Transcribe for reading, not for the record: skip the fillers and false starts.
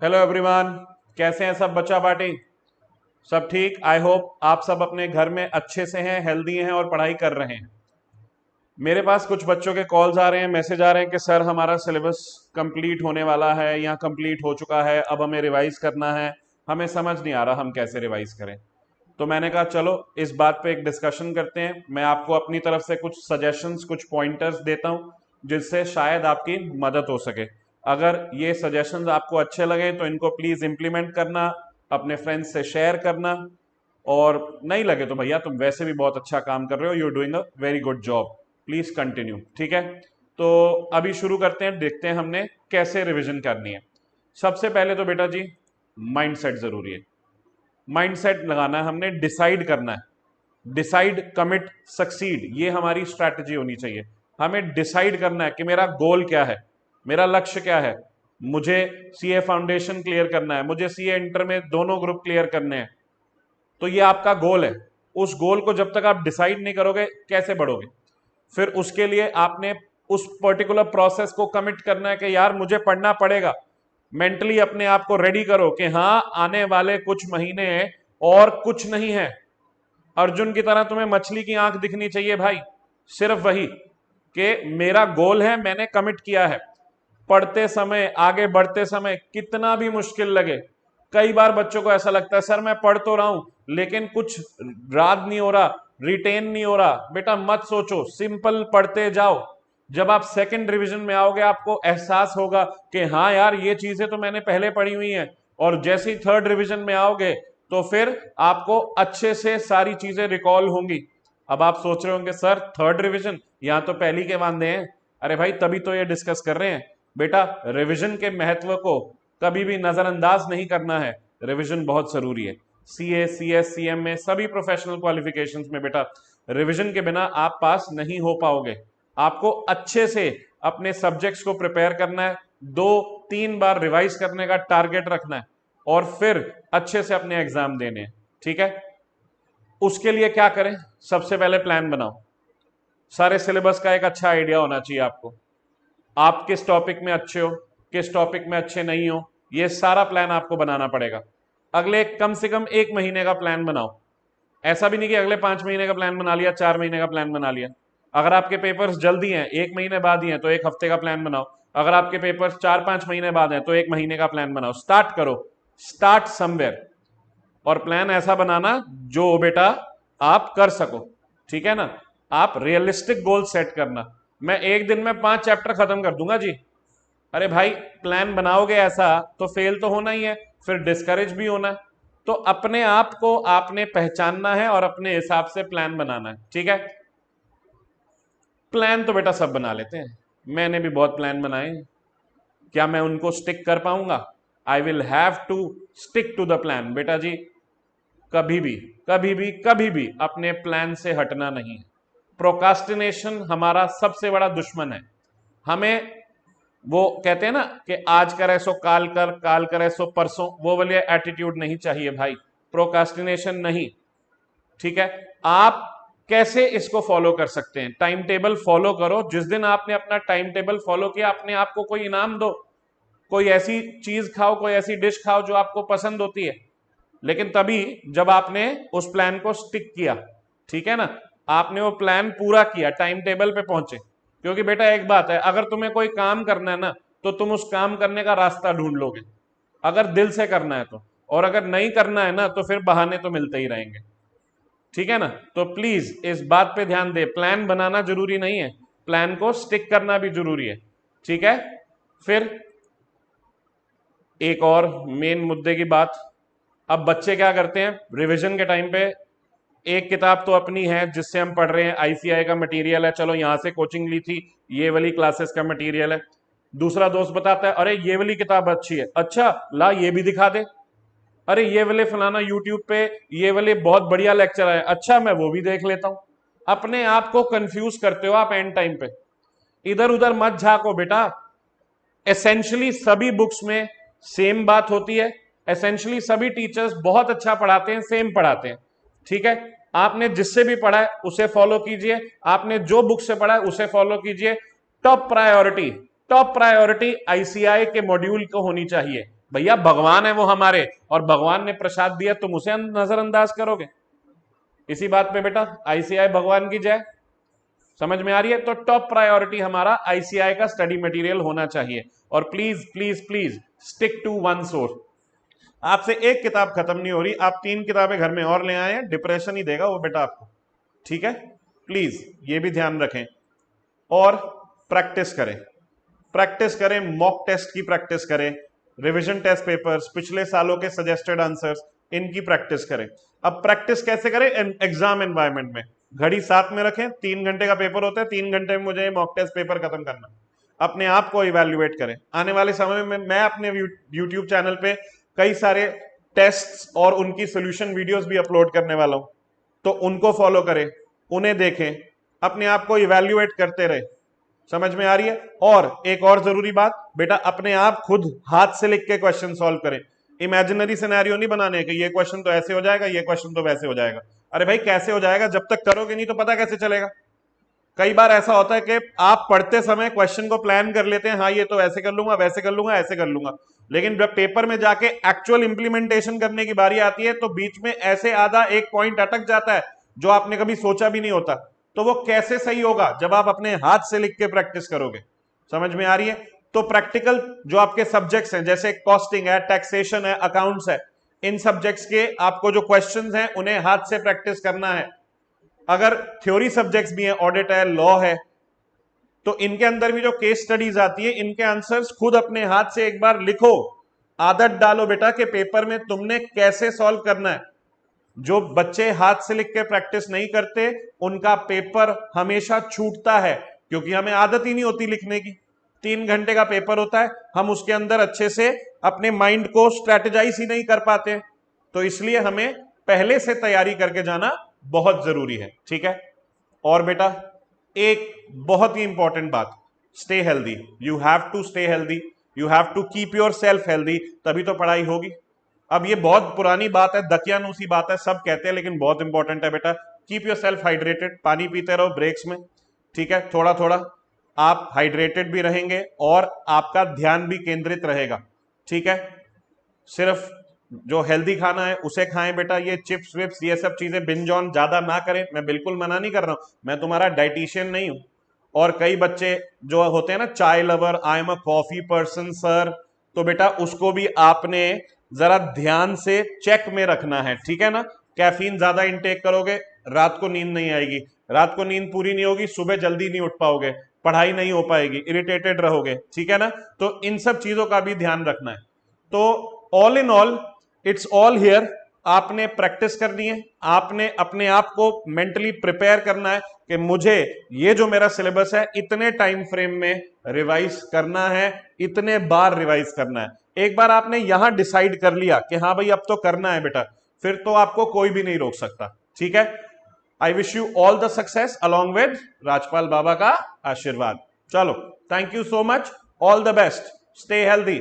Hello everyone, कैसे हैं सब बच्चा पार्टी? सब ठीक? आई होप आप सब अपने घर में अच्छे से हैं, हेल्दी हैं और पढ़ाई कर रहे हैं। मेरे पास कुछ बच्चों के कॉल्स आ रहे हैं, मैसेज आ रहे हैं कि सर हमारा सिलेबस कंप्लीट होने वाला है या कंप्लीट हो चुका है, अब हमें रिवाइज करना है। हमें समझ नहीं आ रहा हम कैसे रिवाइज करें। तो मैंने कहा चलो इस बात पे एक डिस्कशन करते हैं। मैं आपको अपनी तरफ से कुछ सजेशंस, कुछ पॉइंटर्स देता हूं जिससे शायद आपकी मदद हो सके। अगर ये सजेशंस आपको अच्छे लगे तो इनको प्लीज इंप्लीमेंट करना, अपने फ्रेंड्स से शेयर करना। और नहीं लगे तो भैया तुम वैसे भी बहुत अच्छा काम कर रहे हो, you are doing a very good job, please continue. ठीक है, तो अभी शुरू करते हैं, देखते हैं हमने कैसे रिविजन करनी है। सबसे पहले तो बेटा जी माइंडसेट जरूरी है। माइंडसेट लगाना है हमने, डिसाइड करना है। डिसाइड, कमिट, सक्सीड, ये हमारी स्ट्रैटेजी होनी चाहिए। हमें डिसाइड करना है कि मेरा गोल क्या है, मेरा लक्ष्य क्या है। मुझे सीए फाउंडेशन क्लियर करना है, मुझे सीए इंटर में दोनों ग्रुप क्लियर करने हैं। तो ये आपका गोल है। उस गोल को जब तक आप डिसाइड नहीं करोगे कैसे बढ़ोगे? फिर उसके लिए आपने उस पर्टिकुलर प्रोसेस को कमिट करना है कि यार मुझे पढ़ना पड़ेगा। मेंटली अपने आप को रेडी करो कि हाँ आने वाले कुछ महीने और कुछ नहीं है। अर्जुन की तरह तुम्हें मछली की आंख दिखनी चाहिए भाई, सिर्फ वही कि मेरा गोल है, मैंने कमिट किया है। पढ़ते समय, आगे बढ़ते समय कितना भी मुश्किल लगे, कई बार बच्चों को ऐसा लगता है सर मैं पढ़ तो रहा हूं लेकिन कुछ याद नहीं हो रहा, रिटेन नहीं हो रहा। बेटा मत सोचो, सिंपल पढ़ते जाओ। जब आप सेकंड रिवीजन में आओगे आपको एहसास होगा कि हाँ यार ये चीजें तो मैंने पहले पढ़ी हुई हैं। और जैसे ही थर्ड रिवीजन में आओगे तो फिर आपको अच्छे से सारी चीजें रिकॉल होंगी। अब आप सोच रहे होंगे सर थर्ड रिवीजन, यहां तो पहली के वांदे हैं। अरे भाई तभी तो ये डिस्कस कर रहे हैं। बेटा रिवीजन के महत्व को कभी भी नजरअंदाज नहीं करना है। रिवीजन बहुत जरूरी है। सीए, सीएस, सीएम में, सभी प्रोफेशनल क्वालिफिकेशंस में बेटा रिवीजन के बिना आप पास नहीं हो पाओगे। आपको अच्छे से अपने सब्जेक्ट्स को प्रिपेयर करना है, 2-3 बार रिवाइज करने का टारगेट रखना है और फिर अच्छे से अपने एग्जाम देने हैं। ठीक है, उसके लिए क्या करें? सबसे पहले प्लान बनाओ। सारे सिलेबस का एक अच्छा आइडिया होना चाहिए आपको। आप किस टॉपिक में अच्छे हो, किस टॉपिक में अच्छे नहीं हो, यह सारा प्लान आपको बनाना पड़ेगा। अगले कम से कम 1 महीने का प्लान बनाओ। ऐसा भी नहीं कि अगले 5 महीने का प्लान बना लिया, 4 महीने का प्लान बना लिया। अगर आपके पेपर्स जल्दी हैं, 1 महीने बाद ही हैं, तो 1 हफ्ते का प्लान बनाओ। अगर आपके पेपर्स 4-5 महीने बाद हैं तो 1 महीने का प्लान बनाओ। स्टार्ट करो, स्टार्ट समवेयर। और प्लान ऐसा बनाना जो बेटा आप कर सको। ठीक है ना? आप रियलिस्टिक गोल सेट करना। मैं एक दिन में 5 चैप्टर खत्म कर दूंगा जी। अरे भाई प्लान बनाओगे ऐसा तो फेल तो होना ही है, फिर डिस्करेज भी होना है। तो अपने आप को आपने पहचानना है और अपने हिसाब से प्लान बनाना है। ठीक है, प्लान तो बेटा सब बना लेते हैं, मैंने भी बहुत प्लान बनाए हैं। क्या मैं उनको स्टिक कर पाऊंगा? I will have to stick to the plan. बेटा जी कभी भी कभी भी कभी भी अपने प्लान से हटना नहीं है। प्रोकास्टिनेशन हमारा सबसे बड़ा दुश्मन है। हमें वो कहते हैं ना कि आज करे सो काल कर, काल करे सो परसों, वो वाली एटीट्यूड नहीं चाहिए भाई। प्रोकास्टिनेशन नहीं। ठीक है, आप कैसे इसको फॉलो कर सकते हैं? टाइम टेबल फॉलो करो। जिस दिन आपने अपना टाइम टेबल फॉलो किया, अपने आप को कोई इनाम दो। कोई ऐसी चीज खाओ, कोई ऐसी डिश खाओ जो आपको पसंद होती है, लेकिन तभी जब आपने उस प्लान को स्टिक किया। ठीक है ना? आपने वो प्लान पूरा किया, टाइम टेबल पे पहुंचे। क्योंकि बेटा एक बात है, अगर तुम्हें कोई काम करना है ना तो तुम उस काम करने का रास्ता ढूंढ लोगे, अगर दिल से करना है तो। और अगर नहीं करना है ना तो फिर बहाने तो मिलते ही रहेंगे। ठीक है ना? तो प्लीज इस बात पे ध्यान दे, प्लान बनाना जरूरी नहीं है, प्लान को स्टिक करना भी जरूरी है। ठीक है, फिर एक और मेन मुद्दे की बात। अब बच्चे क्या करते हैं रिवीजन के टाइम पे? एक किताब तो अपनी है जिससे हम पढ़ रहे हैं, आईसीआई का मटेरियल है, चलो यहां से कोचिंग ली थी, ये वाली क्लासेस का मटेरियल है। दूसरा दोस्त बताता है अरे ये वाली किताब अच्छी है, अच्छा ला ये भी दिखा दे। अरे ये वाले फलाना यूट्यूब पे ये वाले बहुत बढ़िया लेक्चर है, अच्छा मैं वो भी देख लेता हूं। अपने आप को कंफ्यूज करते हो आप एंड टाइम पे। इधर उधर मत झाको बेटा। एसेंशियली सभी बुक्स में सेम बात होती है। एसेंशियली सभी टीचर्स बहुत अच्छा पढ़ाते हैं, सेम पढ़ाते हैं। ठीक है, आपने जिससे भी पढ़ा है उसे फॉलो कीजिए, आपने जो बुक से पढ़ा है उसे फॉलो कीजिए। Top priority, top priority ICI के मॉड्यूल को होनी चाहिए। भैया भगवान है वो हमारे, और भगवान ने प्रसाद दिया, तुम उसे नजरअंदाज करोगे? इसी बात पे बेटा आईसीआई भगवान की जय। समझ में आ रही है? तो टॉप प्रायोरिटी हमारा आईसीआई का स्टडी मटेरियल होना चाहिए। और please please please stick to one source. आपसे एक किताब खत्म नहीं हो रही, आप 3 किताबें घर में और ले आए हैं, डिप्रेशन ही देगा वो बेटा आपको। ठीक है, प्लीज ये भी ध्यान रखें। और प्रैक्टिस करें, प्रैक्टिस करें, मॉक टेस्ट की प्रैक्टिस करें, रिवीजन टेस्ट पेपर्स, पिछले सालों के सजेस्टेड आंसर्स, इनकी प्रैक्टिस करें। अब प्रैक्टिस कैसे करें? एग्जाम एनवायरमेंट में घड़ी साथ में रखें, 3 घंटे का पेपर होता है, 3 घंटे में मुझे मॉक टेस्ट पेपर खत्म करना। अपने आप को इवैल्यूएट करें। आने वाले समय में मैं अपने यूट्यूब चैनल पे कई सारे टेस्ट्स और उनकी सोल्यूशन वीडियोस भी अपलोड करने वाला हूं, तो उनको फॉलो करें, उन्हें देखें, अपने आप को इवैल्यूएट करते रहे। समझ में आ रही है? और एक और जरूरी बात बेटा, अपने आप खुद हाथ से लिख के क्वेश्चन सॉल्व करें। इमेजिनरी सिनेरियो नहीं बनाने के, ये क्वेश्चन तो ऐसे हो जाएगा, ये क्वेश्चन तो वैसे हो जाएगा। अरे भाई कैसे हो जाएगा? जब तक करोगे नहीं तो पता कैसे चलेगा? कई बार ऐसा होता है कि आप पढ़ते समय क्वेश्चन को प्लान कर लेते हैं, हाँ ये तो ऐसे कर लूंगा, वैसे कर लूंगा, ऐसे कर लूंगा, लेकिन जब पेपर में जाके एक्चुअल इंप्लीमेंटेशन करने की बारी आती है तो बीच में ऐसे आधा एक पॉइंट अटक जाता है जो आपने कभी सोचा भी नहीं होता। तो वो कैसे सही होगा? जब आप अपने हाथ से लिख के प्रैक्टिस करोगे। समझ में आ रही है? तो प्रैक्टिकल जो आपके सब्जेक्ट्स हैं, जैसे कॉस्टिंग है, टैक्सेशन है, अकाउंट्स है, इन सब्जेक्ट्स के आपको जो क्वेश्चंस हैं उन्हें हाथ से प्रैक्टिस करना है। अगर थ्योरी सब्जेक्ट्स भी हैं, ऑडिट है, लॉ है, तो इनके अंदर भी जो केस स्टडीज आती है, इनके आंसर्स खुद अपने हाथ से एक बार लिखो। आदत डालो बेटा कि पेपर में तुमने कैसे सॉल्व करना है। जो बच्चे हाथ से लिख के प्रैक्टिस नहीं करते उनका पेपर हमेशा छूटता है, क्योंकि हमें आदत ही नहीं होती लिखने की। 3 घंटे का पेपर होता है, हम उसके अंदर अच्छे से अपने माइंड को स्ट्रेटेजाइज ही नहीं कर पाते। तो इसलिए हमें पहले से तैयारी करके जाना बहुत जरूरी है। ठीक है? और बेटा एक बहुत ही इंपॉर्टेंट बात, stay healthy. You have to stay healthy, you have to keep yourself healthy, तभी तो पढ़ाई होगी। अब ये बहुत पुरानी बात है, दकियानूसी बात है, सब कहते हैं, लेकिन बहुत इंपॉर्टेंट है बेटा। कीप योर सेल्फ हाइड्रेटेड, पानी पीते रहो ब्रेक्स में। ठीक है? थोड़ा थोड़ा आप हाइड्रेटेड भी रहेंगे और आपका ध्यान भी केंद्रित रहेगा। ठीक है? सिर्फ जो हेल्दी खाना है उसे खाएं बेटा, ये चिप्स विप्स ये सब चीजें बिंज ऑन ज्यादा ना करें। मैं बिल्कुल मना नहीं कर रहा हूं, मैं तुम्हारा डाइटिशियन नहीं हूं। और कई बच्चे जो होते हैं ना, चाय lover, I am a coffee person sir, तो बेटा उसको भी आपने जरा ध्यान से चेक में रखना है। ठीक है ना? कैफीन ज्यादा इंटेक करोगे, रात को नींद नहीं आएगी, रात को नींद पूरी नहीं होगी, सुबह जल्दी नहीं उठ पाओगे, पढ़ाई नहीं हो पाएगी, इरिटेटेड रहोगे। ठीक है ना? तो इन सब चीजों का भी ध्यान रखना है। तो all in all it's all here. आपने प्रैक्टिस करनी है, आपने अपने आप को मेंटली प्रिपेयर करना है कि मुझे ये जो मेरा सिलेबस है इतने टाइम फ्रेम में रिवाइज करना है, इतने बार रिवाइज करना है। एक बार आपने यहां डिसाइड कर लिया कि हाँ भाई अब तो करना है बेटा, फिर तो आपको कोई भी नहीं रोक सकता। ठीक है? I wish you all the success along with Rajpal Baba का आशीर्वाद। चलो, thank you so much, all the best, stay healthy.